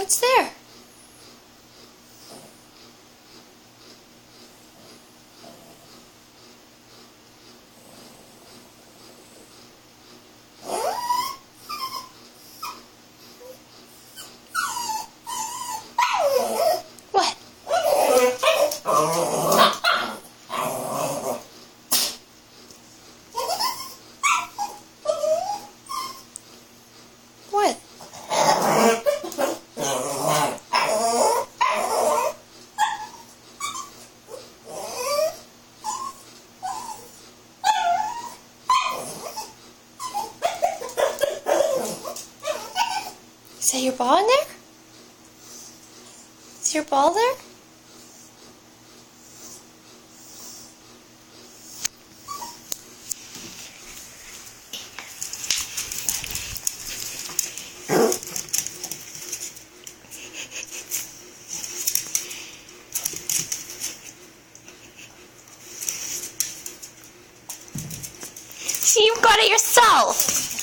What's there? What? What? Is that your ball in there? Is your ball there? See, you got it yourself!